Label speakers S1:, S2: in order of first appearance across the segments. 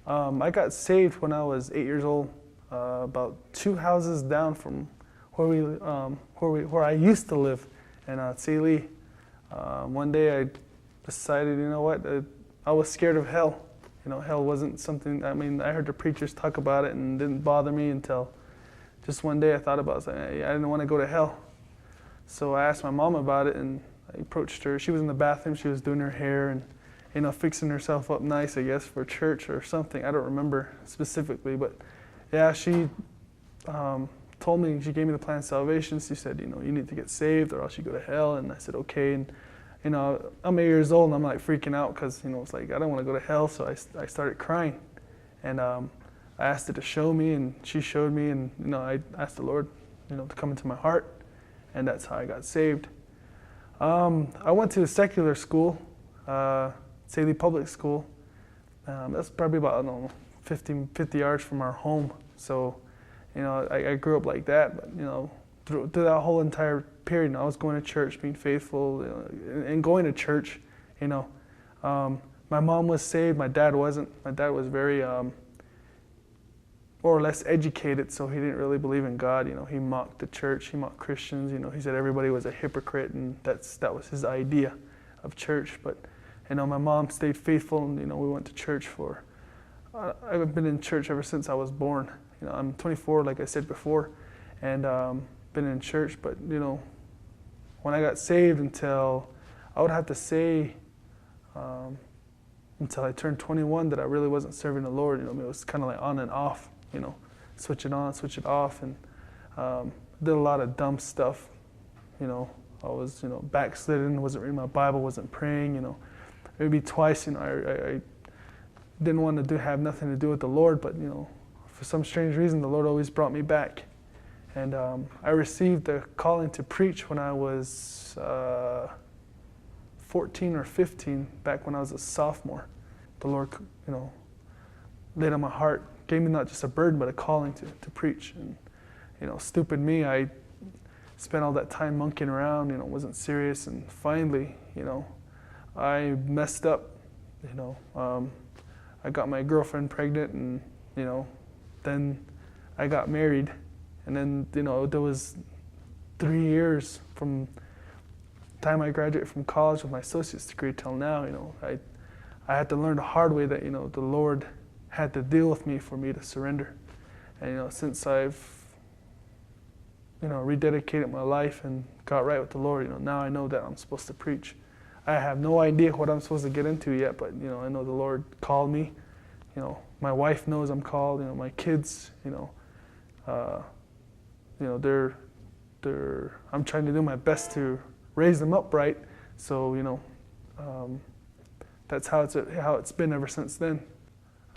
S1: I got saved when I was 8 years old, about 2 houses down from where I used to live in Sealy. One day I decided, you know what, I was scared of hell. You know, hell wasn't something, I mean, I heard the preachers talk about it and it didn't bother me until just one day I thought about it. I didn't want to go to hell. So I asked my mom about it and I approached her. She was in the bathroom, she was doing her hair and, you know, fixing herself up nice, I guess, for church or something. I don't remember specifically, but yeah, she told me, she gave me the plan of salvation. She said, you know, you need to get saved or else you go to hell. And I said, okay. And, you know, I'm 8 years old and I'm like freaking out because, you know, it's like, I don't want to go to hell. So I started crying. And I asked her to show me and she showed me. And, you know, I asked the Lord, you know, to come into my heart. And that's how I got saved. I went to a secular school, Saley Public School. That's probably about, I don't know, 50 yards from our home. So, you know, I grew up like that. But, you know, through that whole entire period, I was going to church, being faithful, you know, and going to church, you know. My mom was saved, my dad wasn't. My dad was very more or less educated, so he didn't really believe in God. You know, he mocked the church, he mocked Christians. You know, he said everybody was a hypocrite, and that was his idea of church. But, you know, my mom stayed faithful, and, you know, we went to church for, I've been in church ever since I was born. You know, I'm 24, like I said before, and been in church. But, you know, when I got saved until, I would have to say, until I turned 21, that I really wasn't serving the Lord. You know, it was kind of like on and off. You know, switch it on, switch it off, and did a lot of dumb stuff. You know, I was, you know, backslidden, wasn't reading my Bible, wasn't praying. You know, maybe twice. You know, I didn't want to have nothing to do with the Lord, but, you know, for some strange reason, the Lord always brought me back. And I received the calling to preach when I was 14 or 15, back when I was a sophomore. The Lord, you know, laid on my heart, gave me not just a burden, but a calling to preach. And, you know, stupid me, I spent all that time monkeying around, you know, wasn't serious. And finally, you know, I messed up. You know, I got my girlfriend pregnant, and, you know, then I got married. And then, you know, there was 3 years from the time I graduated from college with my associate's degree till now. You know, I had to learn the hard way that, you know, the Lord had to deal with me for me to surrender. And, you know, since I've, you know, rededicated my life and got right with the Lord, you know, now I know that I'm supposed to preach. I have no idea what I'm supposed to get into yet, but, you know, I know the Lord called me. You know, my wife knows I'm called. You know, my kids, you know, I'm trying to do my best to raise them up right. So, you know, that's how it's been ever since then.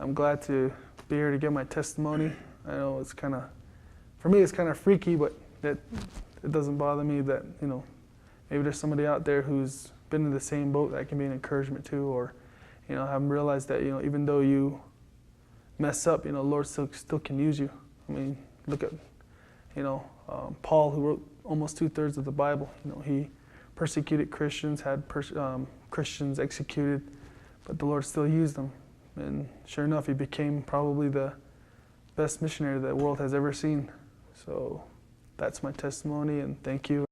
S1: I'm glad to be here to give my testimony. I know it's kind of, for me, it's kind of freaky, but it doesn't bother me that, you know, maybe there's somebody out there who's been in the same boat that can be an encouragement to, or, you know, have them realize that, you know, even though you mess up, you know, the Lord still can use you. I mean, look at, you know, Paul, who wrote almost 2/3 of the Bible. You know, he persecuted Christians, had Christians executed, but the Lord still used them. And sure enough, he became probably the best missionary that the world has ever seen. So that's my testimony, and thank you.